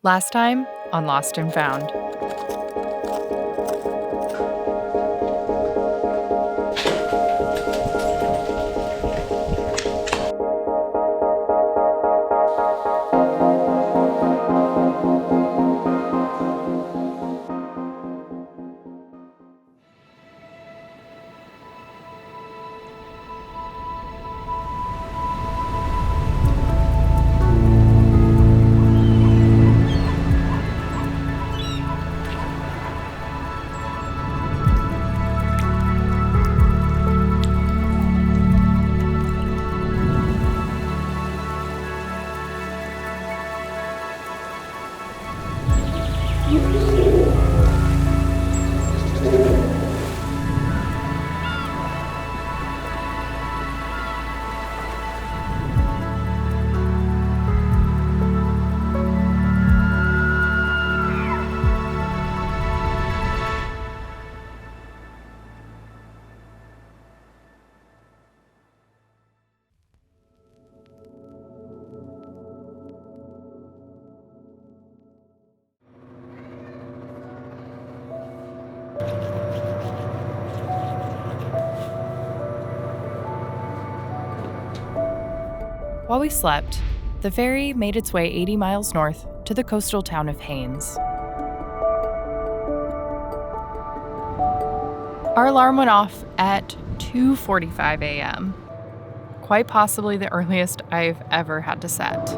Last time on Lost and Found. While we slept, the ferry made its way 80 miles north to the coastal town of Haines. Our alarm went off at 2:45 a.m., quite possibly the earliest I've ever had to set.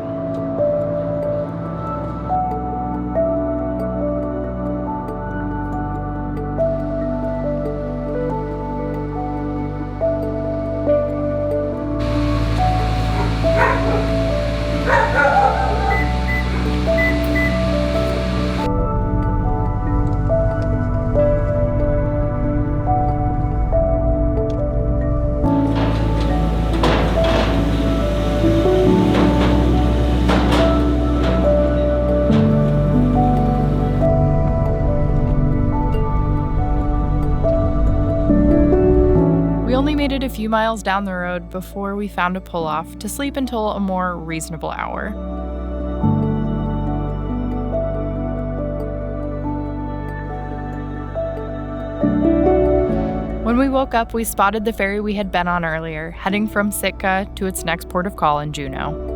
We only made it a few miles down the road before we found a pull-off to sleep until a more reasonable hour. When we woke up, we spotted the ferry we had been on earlier, heading from Sitka to its next port of call in Juneau.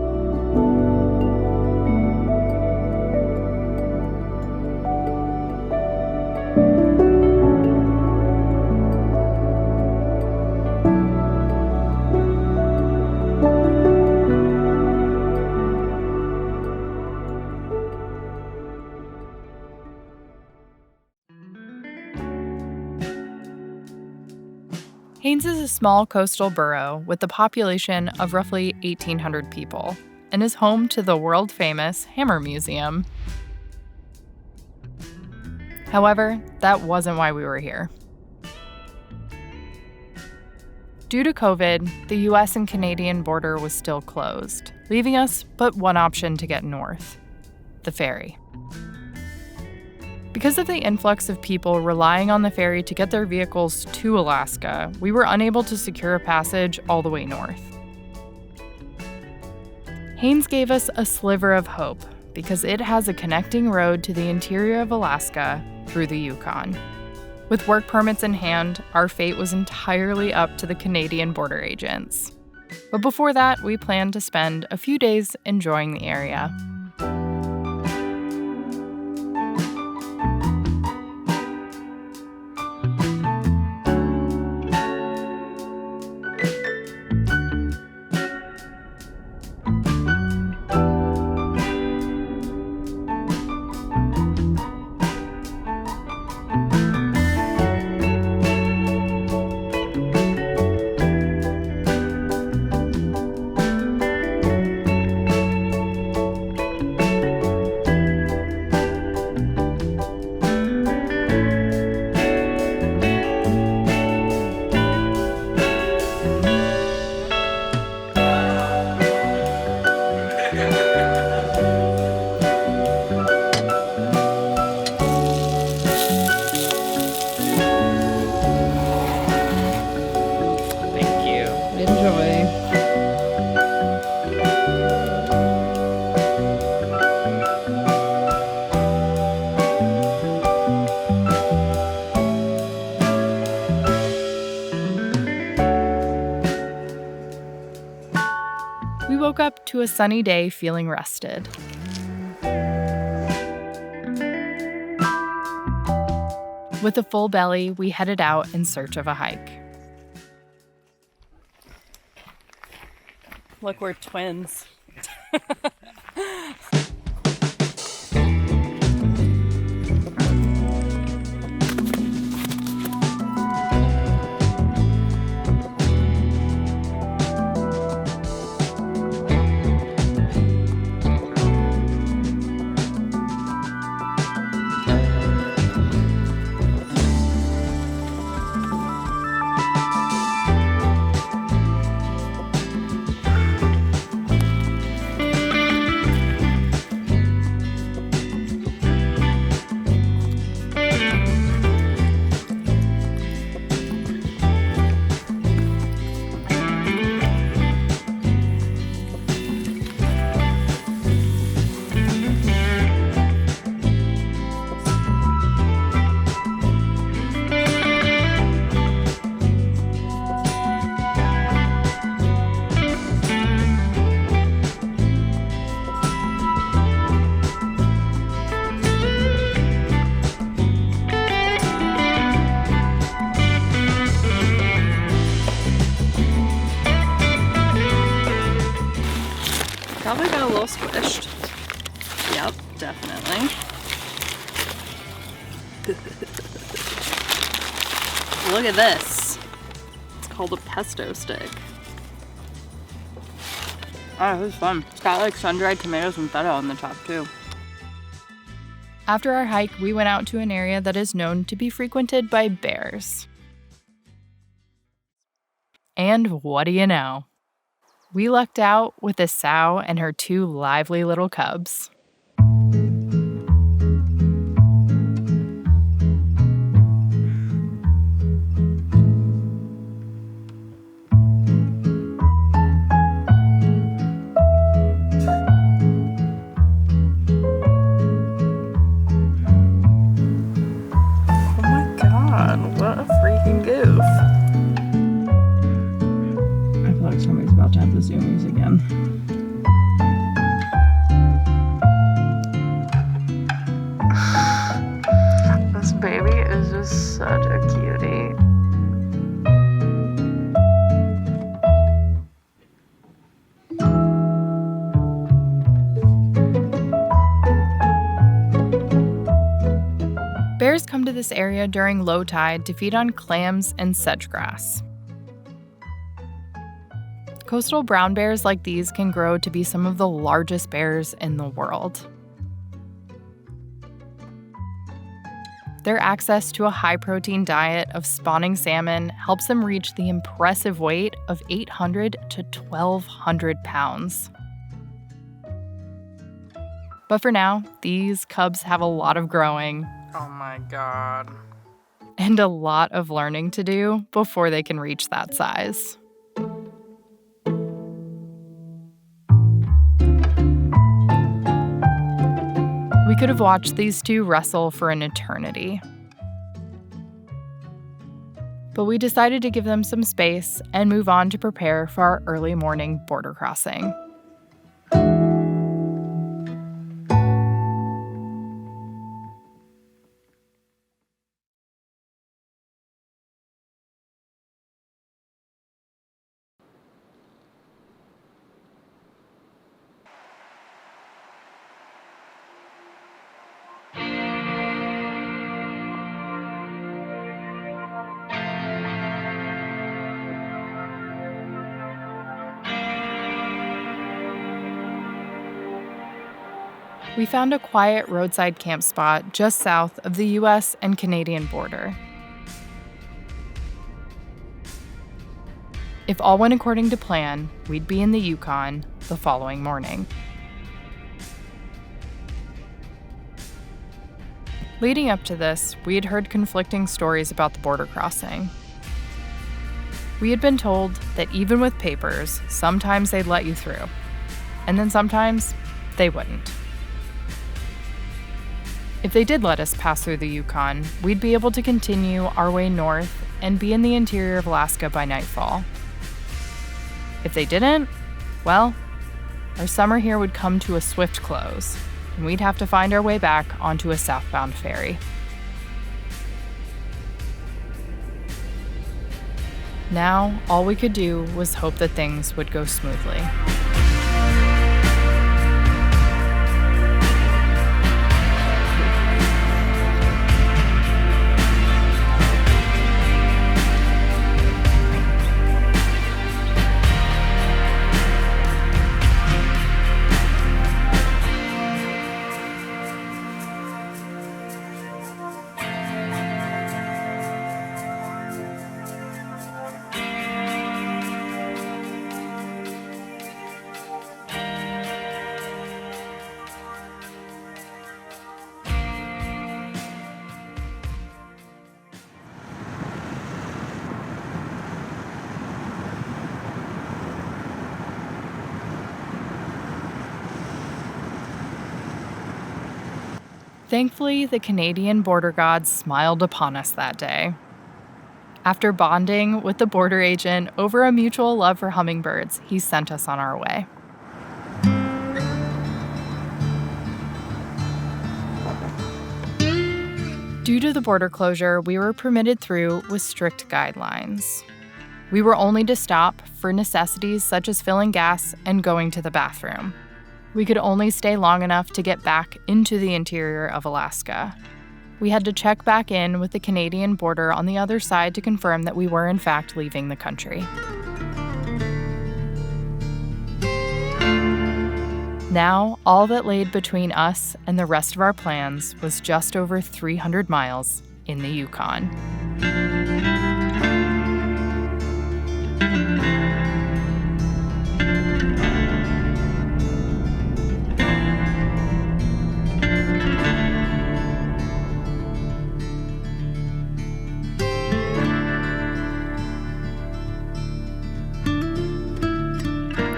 Haines is a small coastal borough with a population of roughly 1,800 people and is home to the world-famous Hammer Museum. However, that wasn't why we were here. Due to COVID, the US and Canadian border was still closed, leaving us but one option to get north: the ferry. Because of the influx of people relying on the ferry to get their vehicles to Alaska, we were unable to secure a passage all the way north. Haines gave us a sliver of hope because it has a connecting road to the interior of Alaska through the Yukon. With work permits in hand, our fate was entirely up to the Canadian border agents. But before that, we planned to spend a few days enjoying the area. to a sunny day feeling rested. With a full belly, we headed out in search of a hike. Look, we're twins. Probably got a little squished. Yep, definitely. Look at this. It's called a pesto stick. Oh, this is fun. It's got like sun-dried tomatoes and feta on the top too. After our hike, we went out to an area that is known to be frequented by bears. And what do you know? We lucked out with a sow and her 2 lively little cubs. Oh my god, what a freaking goof. I feel like somebody's about to have the zoomies again. This baby is just such a cutie. Bears come to this area during low tide to feed on clams and sedge grass. Coastal brown bears like these can grow to be some of the largest bears in the world. Their access to a high-protein diet of spawning salmon helps them reach the impressive weight of 800 to 1,200 pounds. But for now, these cubs have a lot of growing. Oh my god. And a lot of learning to do before they can reach that size. We could have watched these 2 wrestle for an eternity. But we decided to give them some space and move on to prepare for our early morning border crossing. We found a quiet roadside camp spot just south of the US and Canadian border. If all went according to plan, we'd be in the Yukon the following morning. Leading up to this, we had heard conflicting stories about the border crossing. We had been told that even with papers, sometimes they'd let you through, and then sometimes they wouldn't. If they did let us pass through the Yukon, we'd be able to continue our way north and be in the interior of Alaska by nightfall. If they didn't, well, our summer here would come to a swift close, and we'd have to find our way back onto a southbound ferry. Now, all we could do was hope that things would go smoothly. Thankfully, the Canadian border gods smiled upon us that day. After bonding with the border agent over a mutual love for hummingbirds, he sent us on our way. Due to the border closure, we were permitted through with strict guidelines. We were only to stop for necessities such as filling gas and going to the bathroom. We could only stay long enough to get back into the interior of Alaska. We had to check back in with the Canadian border on the other side to confirm that we were in fact leaving the country. Now, all that laid between us and the rest of our plans was just over 300 miles in the Yukon.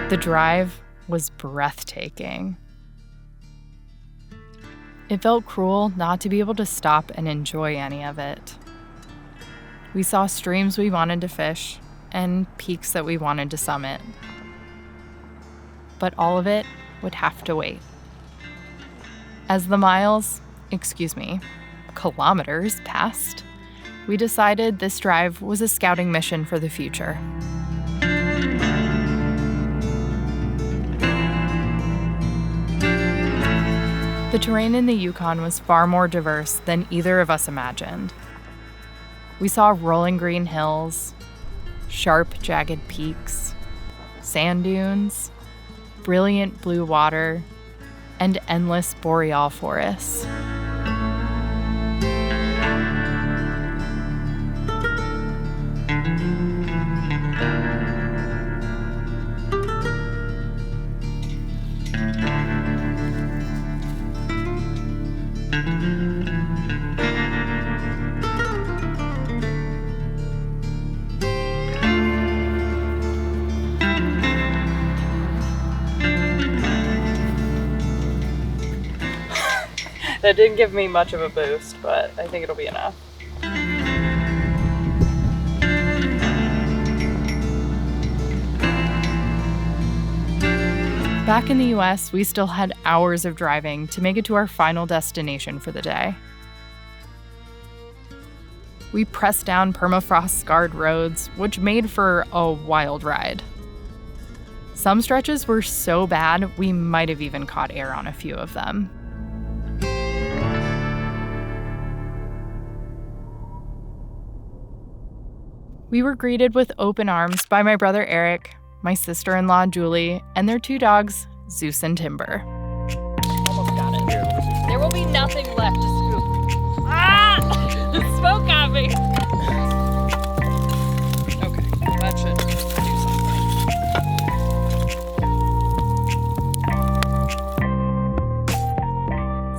The drive was breathtaking. It felt cruel not to be able to stop and enjoy any of it. We saw streams we wanted to fish and peaks that we wanted to summit. But all of it would have to wait. As the kilometers passed, we decided this drive was a scouting mission for the future. The terrain in the Yukon was far more diverse than either of us imagined. We saw rolling green hills, sharp, jagged peaks, sand dunes, brilliant blue water, and endless boreal forests. That didn't give me much of a boost, but I think it'll be enough. Back in the US, we still had hours of driving to make it to our final destination for the day. We pressed down permafrost-scarred roads, which made for a wild ride. Some stretches were so bad, we might have even caught air on a few of them. We were greeted with open arms by my brother Eric, my sister-in-law Julie, and their two dogs, Zeus and Timber. Almost got it. There will be nothing left to scoop. Ah! Smoke got me. Okay, that should do something.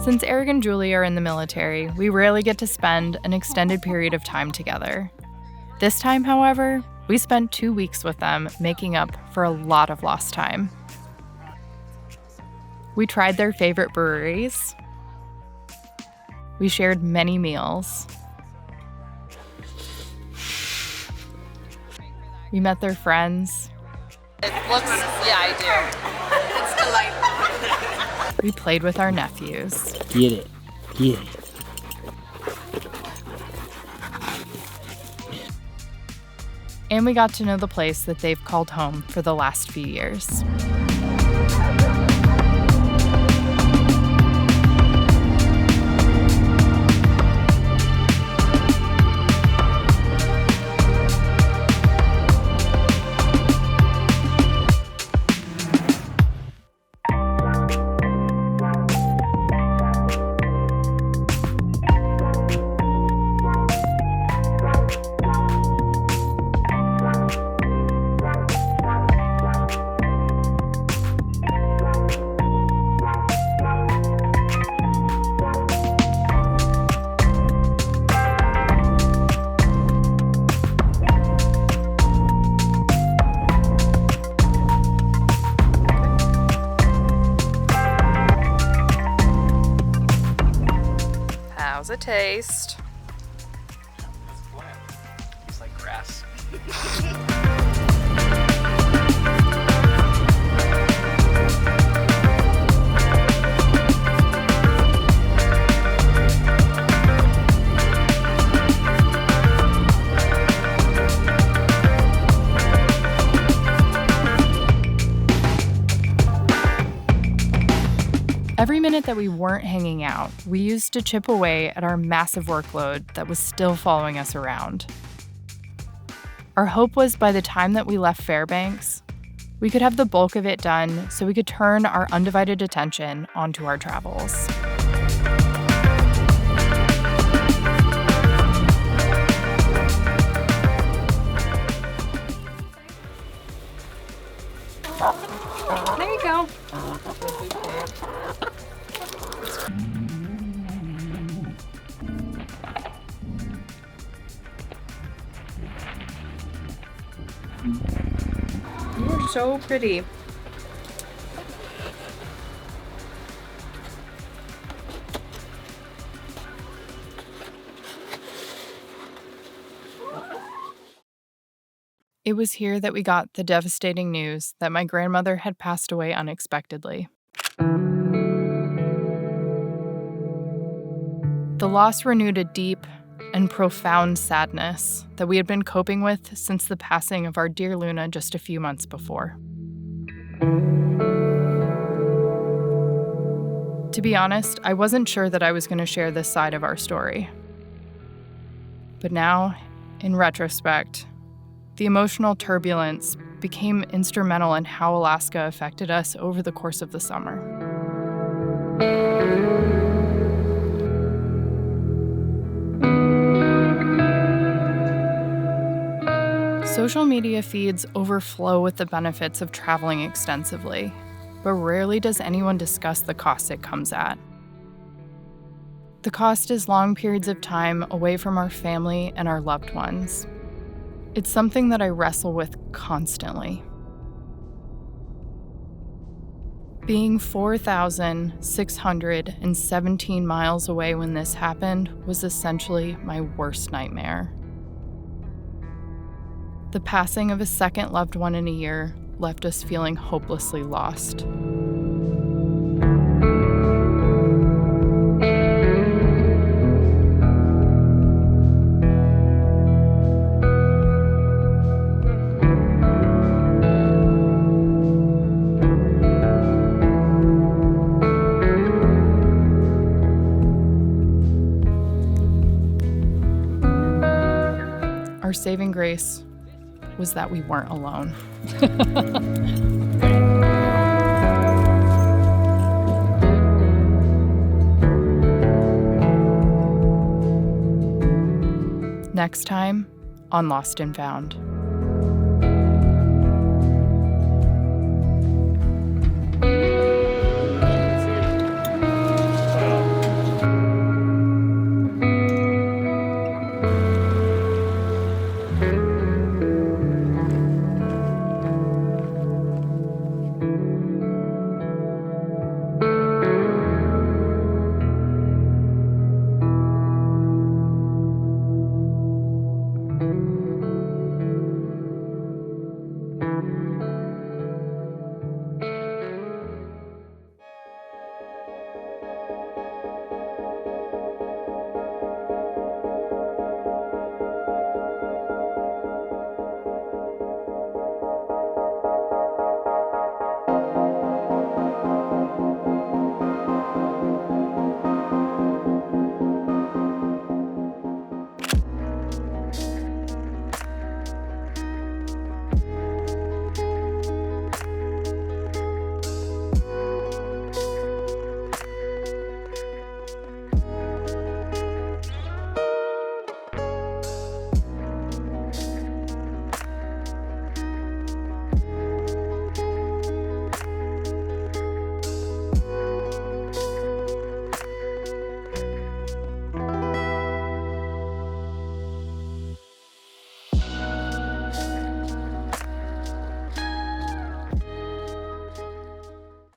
Since Eric and Julie are in the military, we rarely get to spend an extended period of time together. This time, however, we spent 2 weeks with them, making up for a lot of lost time. We tried their favorite breweries. We shared many meals. We met their friends. It looks, yeah, I do. It's delightful. We played with our nephews. Get it. Get it. And we got to know the place that they've called home for the last few years. How's it taste? It's like grass. Every minute that we weren't hanging out, we used to chip away at our massive workload that was still following us around. Our hope was by the time that we left Fairbanks, we could have the bulk of it done so we could turn our undivided attention onto our travels. There you go. You're so pretty. It was here that we got the devastating news that my grandmother had passed away unexpectedly. The loss renewed a deep and profound sadness that we had been coping with since the passing of our dear Luna just a few months before. To be honest, I wasn't sure that I was going to share this side of our story. But now, in retrospect, the emotional turbulence became instrumental in how Alaska affected us over the course of the summer. Social media feeds overflow with the benefits of traveling extensively, but rarely does anyone discuss the cost it comes at. The cost is long periods of time away from our family and our loved ones. It's something that I wrestle with constantly. Being 4,617 miles away when this happened was essentially my worst nightmare. The passing of a second loved one in a year left us feeling hopelessly lost. Our saving grace was that we weren't alone. Next time on Lost and Found.